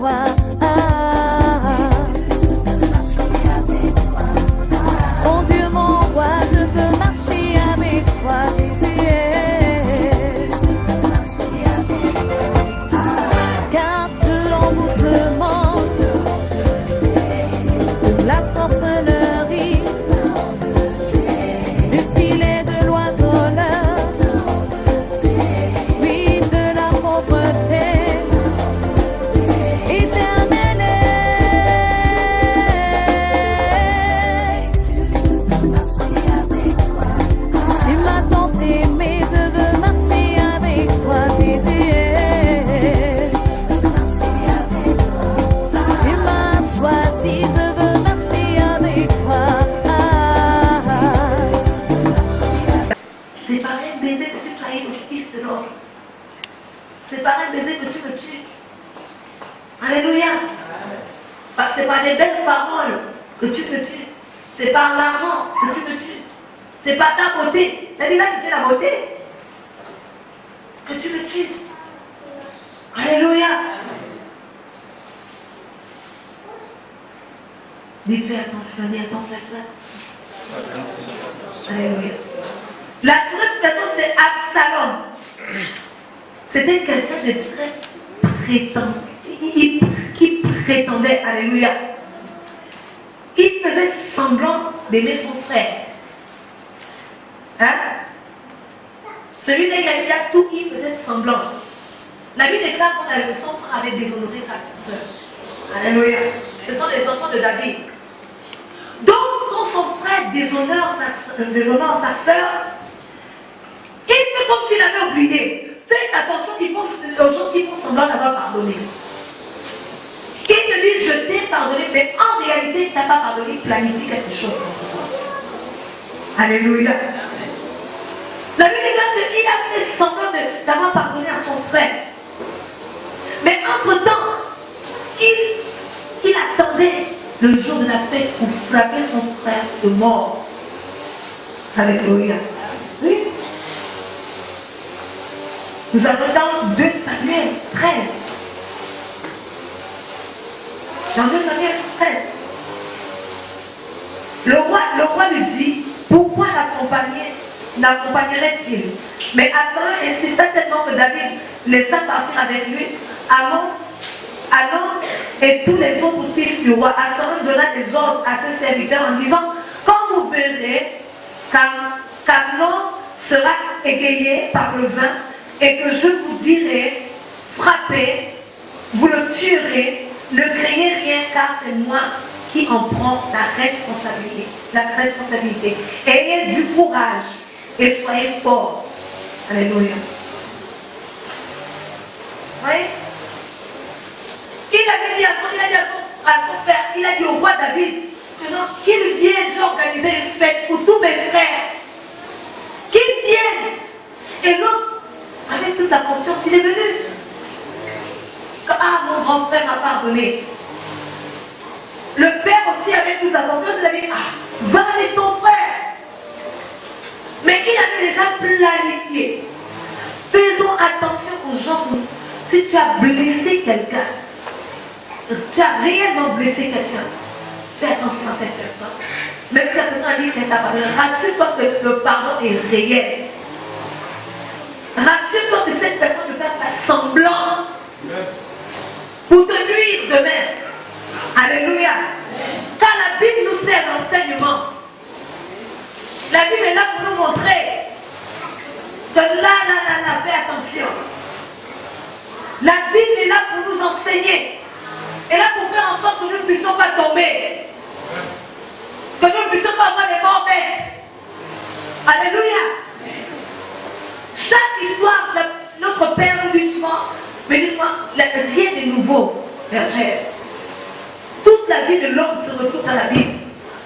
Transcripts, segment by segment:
toi. Mon Dieu, mon roi, je veux marcher avec toi, Jésus. Car de l'envoûtement, de la sorcellerie, du filet de l'oiseleur, oui, de la pauvreté, éternelle. Tu m'as tant aimé, je veux marcher avec toi, Jésus. Tu m'as choisi, je veux marcher avec toi. C'est par un baiser que tu trahis le Fils de l'homme. C'est par un baiser que tu me tues. Alléluia. C'est par des belles paroles que tu me tues. C'est par l'argent que tu me tues. C'est par ta beauté. T'as dit là, c'était la beauté que tu me tues. Alléluia. Dis, fais attention, dis à ton frère, fais attention. Alléluia. La troisième personne, c'est Absalom. C'était quelqu'un de très prétendant. Qui prétendait, alléluia. Il faisait semblant d'aimer son frère. Hein? Celui qui a tout, il faisait semblant. La Bible déclare que son frère avait déshonoré sa soeur. Alléluia. Ce sont les enfants de David. Donc, quand son frère déshonore sa soeur, il fait comme s'il avait oublié. Faites attention aux gens qui font semblant d'avoir pardonné. Il te dit, je t'ai pardonné, mais en réalité, il ne t'a pas pardonné, il planifie quelque chose pour toi. Alléluia. La Bible déclare qu'il a fait semblant d'avoir pardonné à son frère. Mais entre-temps, il attendait le jour de la fête pour frapper son frère de mort. Alléluia. Oui. Nous avons dans 2 Samuel 13. Dans 2 Samuel 13. Le roi lui dit, pourquoi l'accompagnerait-il? Mais Absalom insista tellement que David laissa partir avec lui. Allons et tous les autres fils du roi. Absalom donna des ordres à ses serviteurs en disant, quand vous verrez qu'Amnon sera égayé par le vin et que je vous dirai, frappez, vous le tuerez, ne craignez rien car c'est moi qui en prends la responsabilité. Ayez du courage et soyez forts. Alléluia. Oui? Il avait dit à son père, il a dit au roi David, qu'il vienne organiser une fête pour tous mes frères. Qu'il vienne. Et l'autre, avec toute la confiance, il est venu. Ah, mon grand frère m'a pardonné. Le père aussi, avec toute la confiance, il a dit, ah, va avec ton frère. Mais il avait déjà planifié. Faisons attention aux gens. Si tu as blessé quelqu'un, tu as réellement blessé quelqu'un, fais attention à cette personne. Même si la personne a dit qu'elle t'a pardonné, rassure-toi que le pardon est réel. Rassure-toi que cette personne ne fasse pas semblant pour te nuire demain. Alléluia. Car la Bible nous sert d'enseignement. La Bible est là pour nous montrer que là, fais attention. La Bible est là pour nous enseigner. Et là pour faire en sorte que nous ne puissions pas tomber. Que nous ne puissions pas avoir des morts bêtes. Alléluia. Chaque histoire de notre Père nous dit souvent, mais dis-moi, rien de nouveau, bergère. Toute la vie de l'homme se retrouve dans la Bible.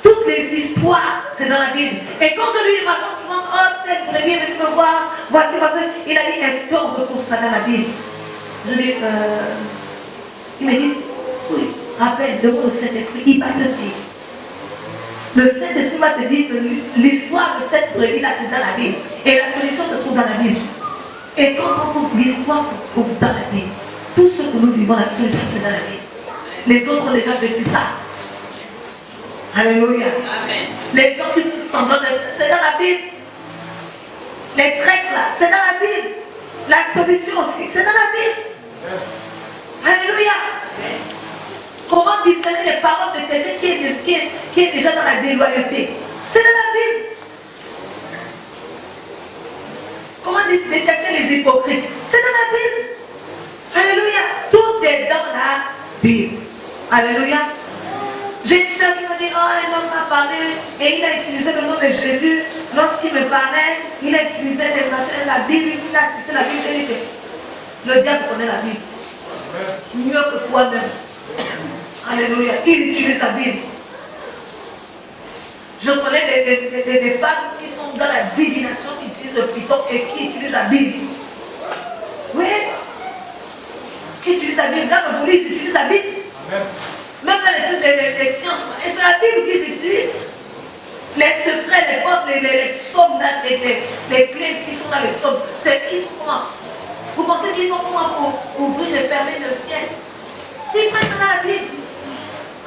Toutes les histoires, c'est dans la Bible. Et quand je lui raconte souvent, oh, tel premier venu me voir, voici, il a dit, est-ce qu'on retrouve ça dans la Bible? Je dis, il me dit, oui, rappelle, demande au Saint-Esprit, il va te dire. Le Saint-Esprit va te dire que l'histoire de cette brebis-là, c'est dans la Bible. Et la solution se trouve dans la Bible. Et quand on trouve l'histoire, se trouve dans la Bible. Tout ce que nous vivons, la solution, c'est dans la Bible. Les autres ont déjà vécu ça. Alléluia. Amen. Les gens qui font semblant de... C'est dans la Bible. Les traîtres là, c'est dans la Bible. La solution aussi, c'est dans la Bible. Alléluia. Amen. Comment discerner les paroles de quelqu'un qui est déjà dans la déloyauté? C'est dans la Bible. Comment détecter les hypocrites? C'est dans la Bible. Alléluia. Tout est dans la Bible. Alléluia. J'ai une soeur qui m'a dit, oh, un homme m'a parlé et il a utilisé le nom de Jésus. Lorsqu'il me parlait, il a utilisé la Bible, il a cité la Bible. J'ai dit, le diable connaît la Bible. Mieux que toi-même. Alléluia. Il utilise la Bible. Je connais des femmes qui sont dans la divination, qui utilisent le python et qui utilisent la Bible. Oui. Qui utilisent la Bible. Dans le police, ils utilisent la Bible. Amen. Même dans les trucs des sciences. Et c'est la Bible qu'ils utilisent. Les secrets, les portes, les psaumes, les clés qui sont dans les psaumes. C'est il faut comment? Vous pensez qu'il faut comment pour ouvrir et fermer le ciel? C'est presque dans la Bible.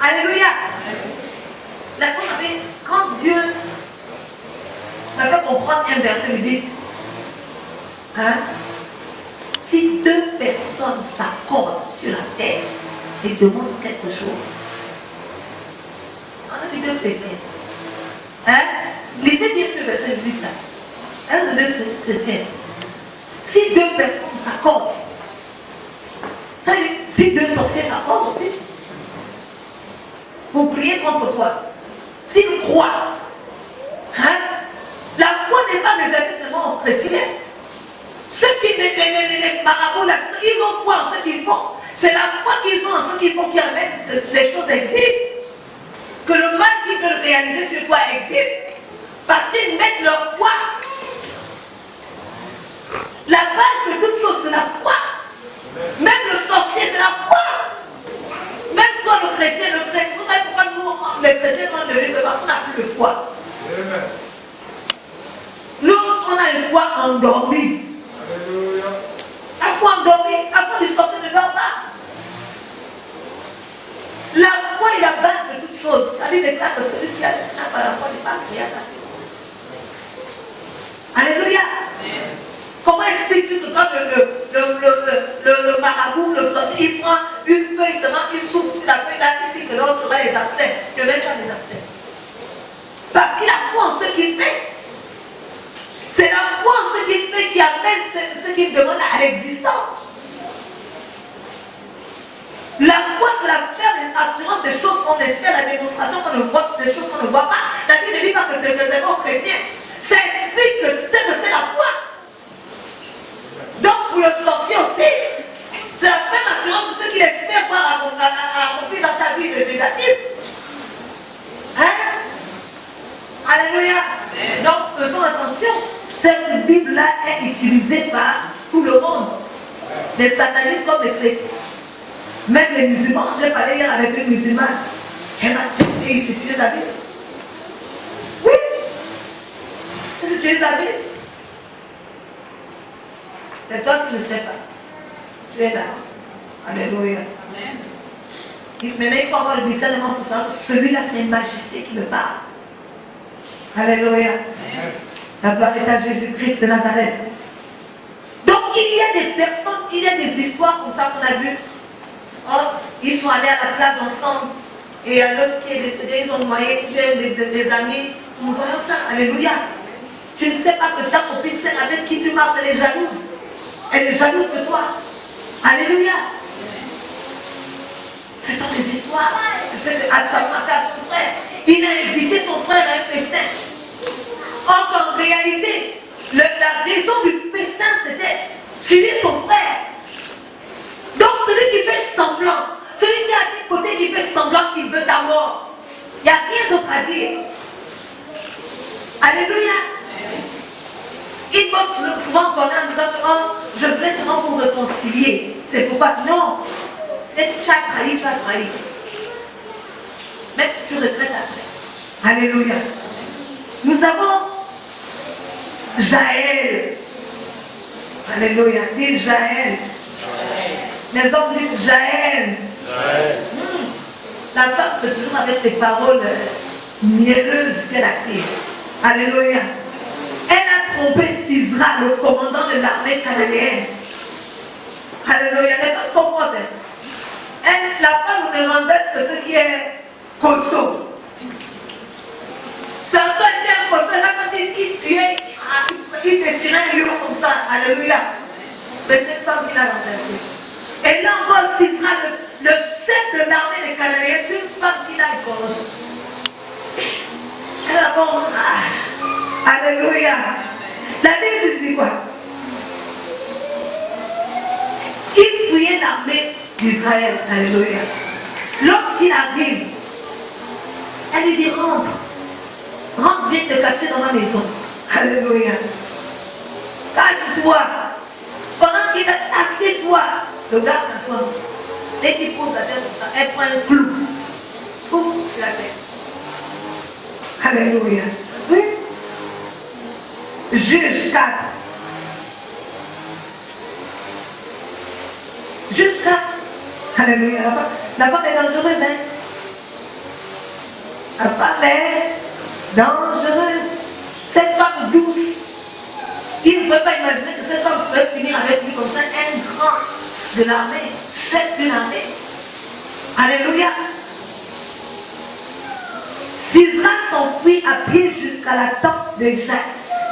Alléluia. La vous savez, quand Dieu m'a fait comprendre un verset biblique, hein, si deux personnes s'accordent sur la terre et demandent quelque chose, on a dit deux chrétiens. Hein? Lisez bien ce verset biblique là. Un de deux chrétiens. Si deux personnes s'accordent, ça veut dire si deux sorciers s'accordent aussi, pour prier contre toi. S'ils croient, hein, la foi n'est pas réservée seulement aux chrétiens. Ceux qui, les marabouts, là, ils ont foi en ce qu'ils font. C'est la foi qu'ils ont en ce qu'ils font qui amène que les choses existent. Que le mal qu'ils veulent réaliser sur toi existe. Parce qu'ils mettent leur foi. La base de toute chose, c'est la foi. Même le sorcier, c'est la foi. Même toi, le chrétien, vous savez pourquoi nous, les chrétiens, on ne le parce qu'on n'a plus de foi. Nous, on a une foi endormie. La foi endormie, la foi du sorcier ne dort pas. La foi est la base de toute chose. La Bible déclare que celui qui a pas la foi n'est pas créateur. Alléluia. Comment expliques-tu que quand le marabout, le sorcier, il prend une feuille seulement, il souffle sur la feuille, là, il dit que l'autre aura les abcès, que l'autre a les abcès. Parce qu'il a foi en ce qu'il fait. C'est la foi en ce qu'il fait qui amène ce qu'il demande à l'existence. La foi, c'est la ferme assurance des choses qu'on espère, la démonstration qu'on ne voit, des choses qu'on ne voit pas. La Bible ne dit pas que c'est réservé aux chrétiens. Ça explique que c'est la foi. Donc pour le sorcier aussi, c'est la même assurance de ce qu'il espère voir accompli dans ta vie négative. Hein? Alléluia. Donc faisons attention. Cette Bible-là est utilisée par tout le monde. Les satanistes comme les chrétiens. Même les musulmans. J'ai parlé hier avec une musulmane. Elle m'a dit, ils utilisent la Bible. Oui. Ils utilisent la Bible. C'est toi qui ne sais pas. Tu es là. Alléluia. Amen. Maintenant, il faut avoir le discernement pour savoir que celui-là, c'est un magicien qui me parle. Alléluia. Amen. La gloire est à Jésus-Christ de Nazareth. Donc, il y a des personnes, il y a des histoires comme ça qu'on a vues. Oh, ils sont allés à la plage ensemble. Et il y a l'autre qui est décédé, ils ont noyé des amis. Nous voyons ça. Alléluia. Tu ne sais pas que ta copine, celle avec qui tu marches, elle est jalouse. Elle est jalouse de toi. Alléluia. Ce sont des histoires. C'est ce que Absalom a fait à son frère. Il a invité son frère à un festin. Or qu'en réalité, la raison du festin, c'était tuer son frère. Donc celui qui fait semblant, celui qui a dit côté qui fait semblant qu'il veut ta mort, il n'y a rien d'autre à dire. Alléluia. Il montre souvent qu'on a en disant oh, je voulais seulement vous réconcilier. C'est pourquoi non. Et tu as trahi, tu as trahi. Même si tu regrettes après. Alléluia. Nous avons Jaël. Alléluia. Dis Jaël. Les hommes disent Jaël. La femme, c'est toujours avec des paroles mielleuses qu'elle attire. Alléluia. Elle a trompé Sisera, le commandant de l'armée cananéenne. Alléluia. Les femmes sont fortes. La femme ne renverse que ce qui est costaud. Samson était un costaud. Là, quand il tuait, il déchirait un lion comme ça. Alléluia. Mais cette femme qui l'a renversé. Et là encore, Sisera, le chef de l'armée des Cananéens, c'est une femme qui l'a égorgé. Elle a bon. Alléluia. La Bible dit quoi? Il fuyait l'armée d'Israël. Alléluia. Lorsqu'il arrive, elle lui dit rentre. Rentre, viens te cacher dans ma maison. Alléluia. Cache-toi. Pendant qu'il est assieds-toi, le gars s'assoit. Dès qu'il pose la tête comme ça, elle prend un clou. Pouf, sur la tête. Alléluia. Oui. Juge 4. Juge 4. Alléluia. La femme est dangereuse, hein? La femme est dangereuse. Cette femme douce. Il ne peut pas imaginer que cette femme peut finir avec lui comme ça, un grand de l'armée, chef d'une armée. Alléluia. Sisera s'enfuit à pied jusqu'à la tente de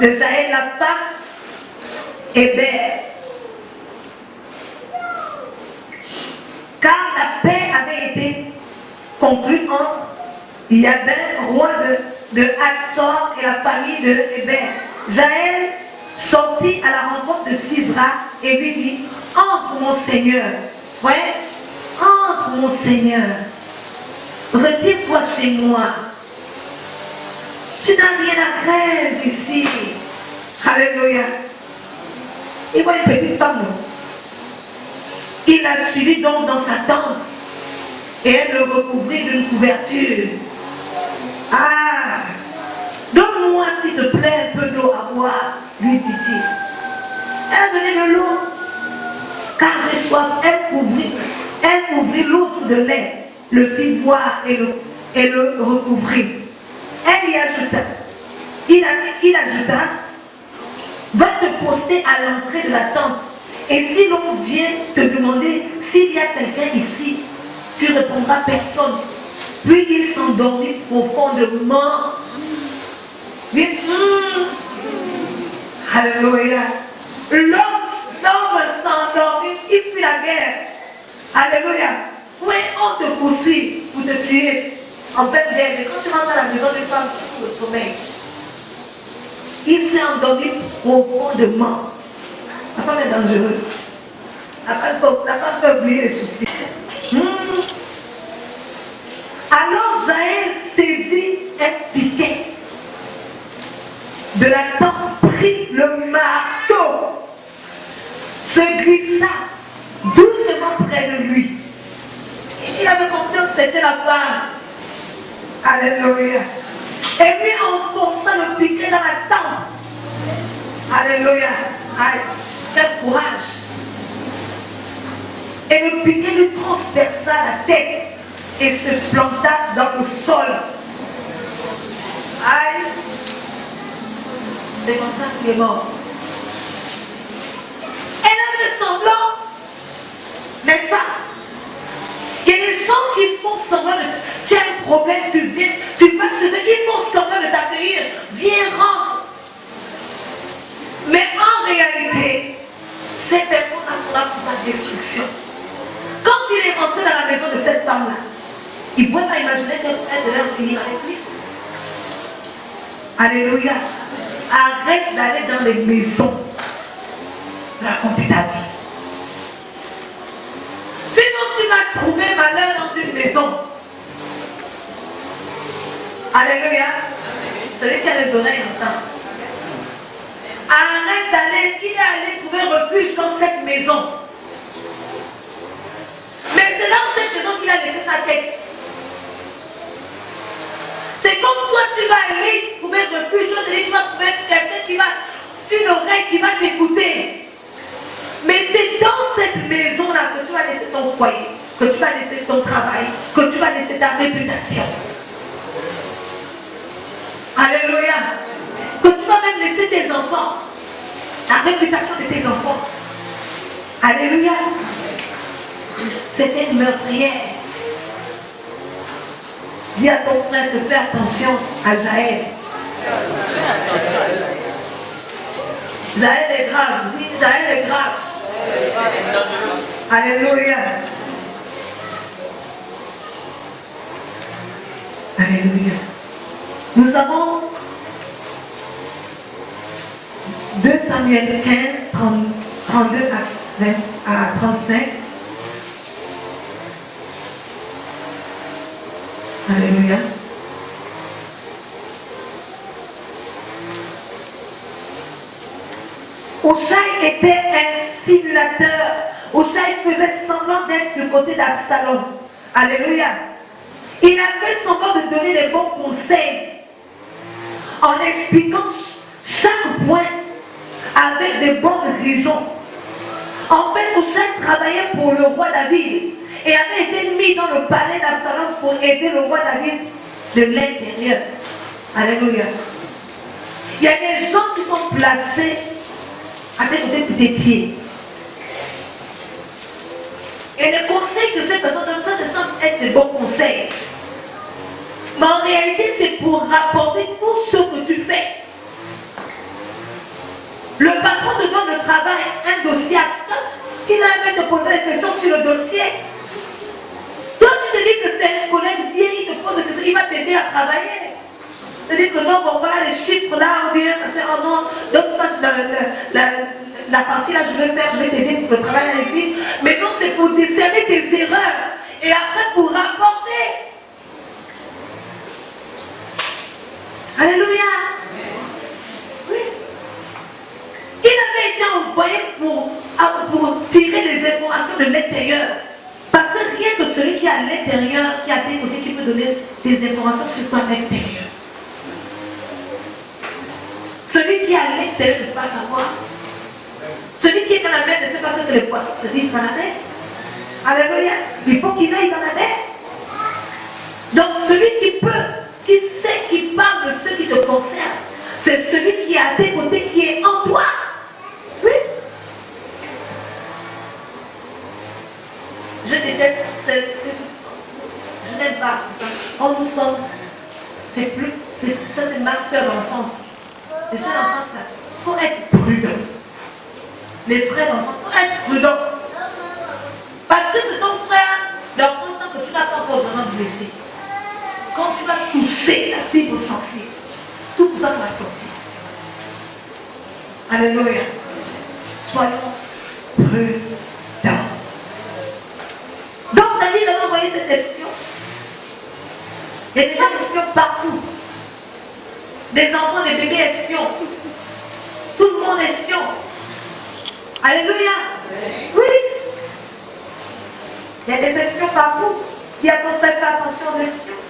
Jaël, la femme Hébert. Car la paix avait été conclue entre Yabin, roi de Hatzor, et la famille de Hébert. Jaël sortit à la rencontre de Sisera et lui dit, entre mon Seigneur. Ouais, entre mon Seigneur. Retire-toi chez moi. Tu n'as rien à craindre ici. Alléluia. Il voit une petite femme. Il l'a suivi donc dans sa tente et elle le recouvrit d'une couverture. Ah, donne-moi s'il te plaît un peu d'eau à boire, lui dit-il. Elle venait de l'eau, car j'ai soif. Elle couvrit l'autre de lait, le fit boire et le recouvrit. Elle y ajouta, il ajouta, va te poster à l'entrée de la tente. Et si l'on vient te demander s'il y a quelqu'un ici, tu répondras personne. Puis il s'endormit profondément. Alléluia. L'homme s'endormit, il fuit la guerre. Alléluia. Oui, on te poursuit pour te tuer en pleine guerre. Mais quand tu rentres à la maison des femmes, tu trouves le sommeil. Il s'est endormi profondément. La femme est dangereuse. La femme peut oublier les soucis. Alors Jaël saisit un piquet de la tente, prit le marteau, se glissa doucement près de lui. Il avait confiance, c'était la femme. Alléluia. Et lui enfonça le piquet dans la tente. Alléluia. Aïe. Quel courage. Et le piquet lui transperça la tête et se planta dans le sol. Aïe. C'est comme ça qu'il est mort. Elle a fait semblant, n'est-ce pas? Il y a des gens qui font semblant de... Tu as un problème, tu viens, tu vas chez eux, ils font semblant de t'accueillir. Viens, rentre. Mais en réalité, ces personnes-là sont là pour ta destruction. Quand il est rentré dans la maison de cette femme-là, il ne pouvait pas imaginer qu'elle devait en finir avec lui. Alléluia. Arrête d'aller dans les maisons raconter ta vie. Sinon tu vas trouver malheur dans une maison. Alléluia. Celui qui a les oreilles entend. Arrête d'aller, il est allé trouver refuge dans cette maison. Mais c'est dans cette maison qu'il a laissé sa tête. C'est comme toi, tu vas aller trouver refuge, tu vas trouver quelqu'un qui va, une oreille qui va t'écouter. Mais c'est dans cette maison-là que tu vas laisser ton foyer, que tu vas laisser ton travail, que tu vas laisser ta réputation. Alléluia. Que tu vas même laisser tes enfants, la réputation de tes enfants. Alléluia. C'était une meurtrière. Dis à ton frère de faire attention à Jaël. Jaël est grave. Dis, Jaël est grave. Alléluia. Alléluia. Nous avons 2 Samuel 15, 32 à 35. Alléluia. Osaï était un simulateur. Osaï faisait semblant d'être du côté d'Absalom. Alléluia. Il a fait semblant de donner les bons conseils en expliquant chaque point avec de bonnes raisons. En fait, Osaï travaillait pour le roi David et avait été mis dans le palais d'Absalom pour aider le roi David de l'intérieur. Alléluia. Il y a des gens qui sont placés à côté de tes pieds. Et les conseils que ces personnes donnent, ça ne semble être de bons conseils. Mais en réalité, c'est pour rapporter tout ce que tu fais. Le patron te donne le travail, un dossier à toi. Il a même te poser des questions sur le dossier. Toi, tu te dis que c'est un collègue bien, il te pose des questions, il va t'aider à travailler. Tu te dis que non, bon, voilà les chiffres là, ou bien, oh non, donc ça, la partie là, je vais faire, je vais t'aider pour le travail avec lui. Mais non, c'est pour décerner tes erreurs et après pour rapporter. Alléluia. Oui. Il avait été envoyé pour tirer les informations de l'intérieur. Parce que rien que celui qui est à l'intérieur, qui est à tes côtés, qui peut donner des informations sur toi à l'extérieur. Celui qui est à l'extérieur ne peut pas savoir. Celui qui est dans la mer ne sait pas ce que les poissons se disent dans la mer. Alléluia. Il faut qu'il aille dans la mer. Donc celui qui peut, qui sait, qui parle de ce qui te concerne, c'est celui qui est à tes côtés, qui est en toi. Oui. Je déteste, je n'aime pas. Oh, nous sommes, ça c'est ma soeur d'enfance. Les soeurs d'enfance là, il faut être prudent. Les frères d'enfance, il faut être prudent. Parce que c'est ton frère d'enfance tant que tu n'as pas encore vraiment blessé. Quand tu vas toucher la fibre sensible, tout pour toi ça va sortir. Alléluia. Soyons prudents. Donc David a envoyé cet espion. Il y a des gens espions partout. Des enfants, des bébés espions. Tout le monde espion. Alléluia. Oui. Il y a des espions partout. Il y a ton frère, fais attention aux espions.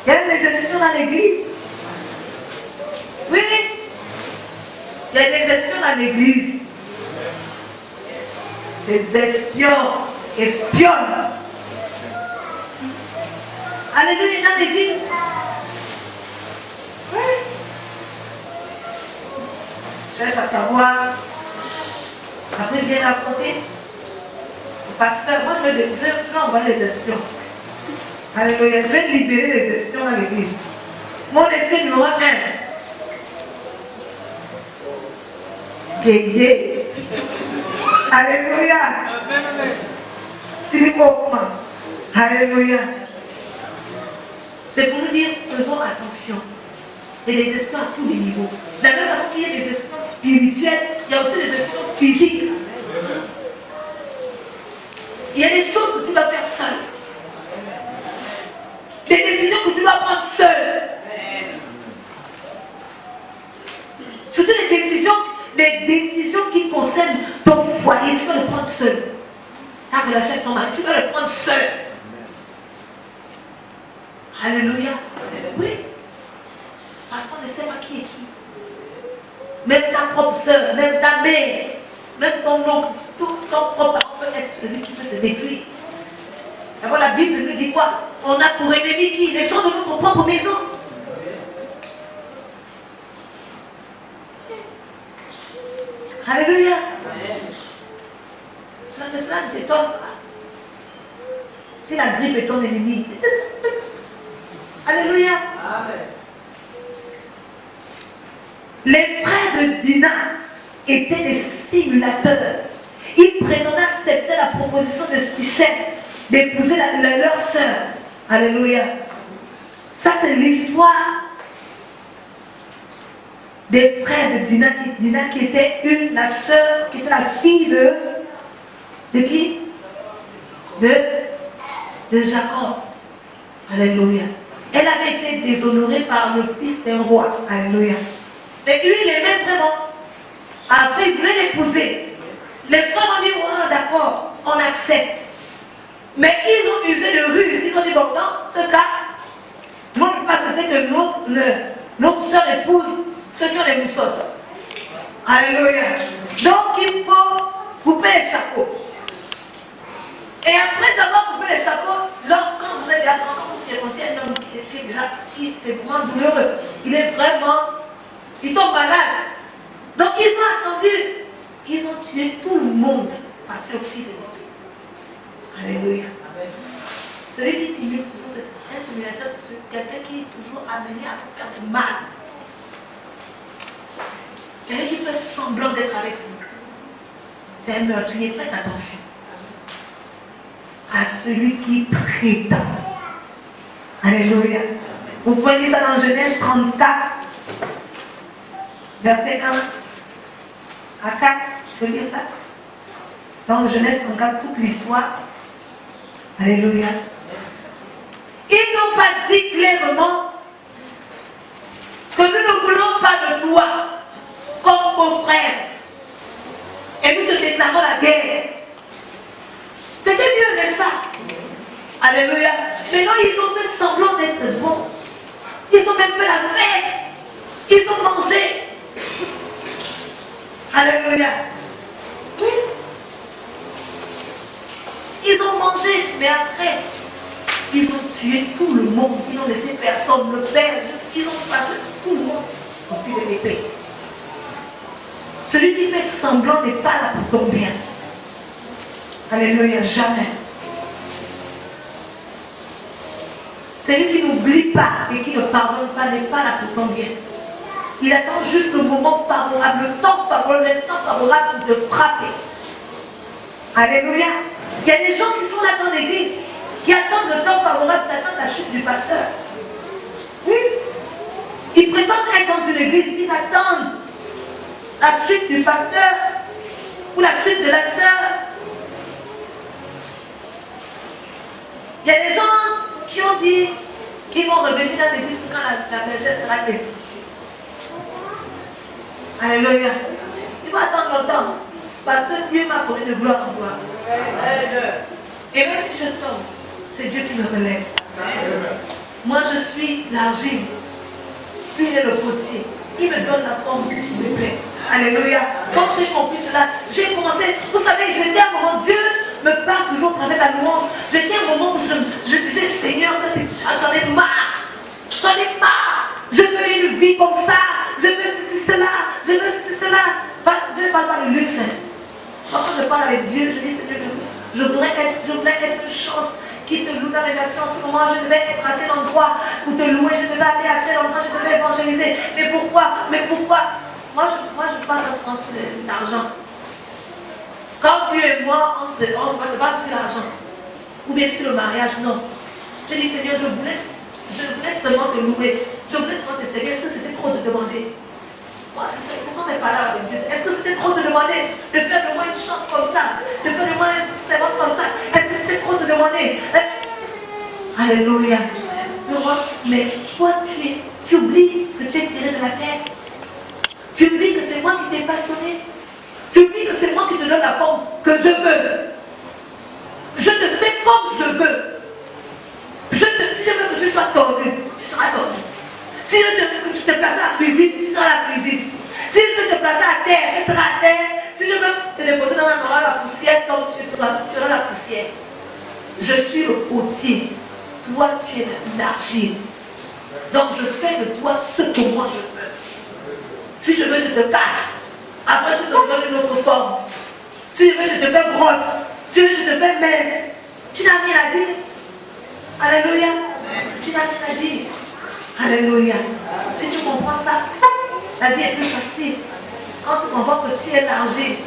Il y a des espions dans l'église. Oui. Il y a des espions dans l'église. Des espions espionnent. Alléluia, dans l'église. Oui. Cherche à savoir. Après, viens raconter. Pasteur, moi je vais envoyer les espions. Alléluia, je vais libérer les espions dans l'église. Mon esprit numéro 1. Guégué. Alléluia. Tu dis comment? Alléluia. C'est pour nous dire, faisons attention. Il y a des espions à tous les niveaux. De la même façon qu'il y a des espions spirituels, il y a aussi des espions physiques. Il y a des choses que tu dois faire seul. Des décisions que tu dois prendre seul. Surtout les décisions qui concernent ton foyer, tu dois le prendre seul. Ta relation avec ton mari, tu dois le prendre seul. Alléluia. Oui. Parce qu'on ne sait pas qui est qui. même ta propre soeur, même ta mère, même ton oncle, tout ton propre parent peut être celui qui peut te détruire. D'abord, la Bible nous dit quoi? On a pour ennemi qui? Les gens de notre propre maison. Alléluia. Cela ne t'étonne pas. Si la grippe est ton ennemi, alléluia. Amen. Les frères de Dina étaient des simulateurs. Ils prétendaient accepter la proposition de Sichem d'épouser leur sœur. Alléluia. Ça, c'est l'histoire des frères de Dina qui était la sœur, qui était la fille de qui? De Jacob. Alléluia. Elle avait été déshonorée par le fils d'un roi. Alléluia. Et lui, il aimait vraiment. Après, il voulait l'épouser. Les frères ont dit, oh, d'accord, on accepte. Mais ils ont usé de ruse. Ils ont dit, bon, dans ce cas, notre pas c'était que notre soeur épouse ceux qui ont des moussottes. Alléluia. Donc, il faut couper les chapeaux. Et après avoir coupé les chapeaux, quand vous êtes déjà quand vous circoncez un homme qui est déjà, c'est vraiment douloureux. Il est vraiment, il tombe malade. Donc ils ont attendu, ils ont tué tout le monde, passé au fil de l'épée. Alléluia. Amen. Celui qui simule toujours, c'est un simulateur, c'est quelqu'un qui est toujours amené à faire du mal. Quelqu'un qui fait semblant d'être avec vous. C'est un meurtrier, faites attention à celui qui prétend. Alléluia. Vous pouvez lire ça dans Genèse 34, verset 1 à 4. Je peux lire ça. Dans Genèse 34, toute l'histoire. Alléluia. Ils n'ont pas dit clairement que nous ne voulons pas de toi comme beau-frère. Et nous te déclarons la guerre. C'était mieux, n'est-ce pas? Alléluia. Mais non, ils ont fait semblant d'être bons. Ils ont même fait la fête. Ils ont mangé. Alléluia. Oui. Ils ont mangé, mais après, ils ont tué tout le monde. Ils n'ont laissé personne, le père. Ils ont passé tout le monde au fil de l'épée. Celui qui fait semblant n'est pas là pour ton bien. Alléluia, jamais. Celui qui n'oublie pas et qui ne pardonne pas n'est pas là pour ton bien. Il attend juste le moment favorable, le temps favorable, l'instant favorable pour te frapper. Alléluia. Il y a des gens qui sont là dans l'église, qui attendent le temps favorable, qui attendent la chute du pasteur. Oui. Ils prétendent être dans une église, ils attendent la chute du pasteur ou la chute de la sœur. Il y a des gens qui ont dit qu'ils vont revenir dans l'église quand la bergère sera destituée. Alléluia. Ils vont attendre longtemps. Parce que Dieu m'a accordé de gloire en gloire. Et même si je tombe, c'est Dieu qui me relève. Moi je suis l'argile. Puis il est le potier. Il me donne la forme qui me plaît. Alléluia. Quand j'ai compris cela, j'ai commencé. Vous savez, j'étais à un moment, Dieu me parle toujours à travers la louange. J'étais à un moment où je disais, Seigneur, j'en ai marre. J'en ai marre. Je veux une vie comme ça. Je veux ceci, cela. Je veux ceci, cela. Je ne parle pas de luxe. Quand je parle avec Dieu, je dis, Seigneur, je voudrais être une chante qui te loue dans les nations. En ce moment, je devais être à tel endroit pour te louer. Je devais aller à tel endroit, je devais évangéliser. Mais pourquoi? Moi, je parle souvent sur l'argent. Quand Dieu et moi, on se bat sur l'argent. Ou bien sur le mariage, non. Je dis, Seigneur, je voulais seulement te louer. Je voulais seulement te servir. Est-ce que c'était trop de demander? Moi, ce sont mes paroles avec Dieu. Est-ce que c'était trop de demander de faire de moi une chante comme ça? De faire de moi une servante comme ça? Est-ce que c'était trop de demander? Alléluia. Mais toi, tu oublies que tu es tiré de la terre. Tu oublies que c'est moi qui t'ai façonné. Tu oublies que c'est moi qui te donne la forme que je veux. Je te fais comme je veux. Si je veux que tu sois tordu, tu seras tordu. Si je veux que tu te places à la cuisine, tu seras à la cuisine. Si je veux te terre, tu seras à terre. Si je veux te déposer dans un endroit, la poussière tombe sur toi, tu seras la poussière. Je suis le potier. Toi, tu es l'argile. Donc, je fais de toi ce que moi je veux. Si je veux, je te casse. Après, je te donne une autre forme. Si je veux, je te fais grosse. Si je veux, je te fais mince. Tu n'as rien à dire. Alléluia. Tu n'as rien à dire. Alléluia. Si tu comprends ça, la vie est plus facile. Quand tu comprends que tu es l'argile,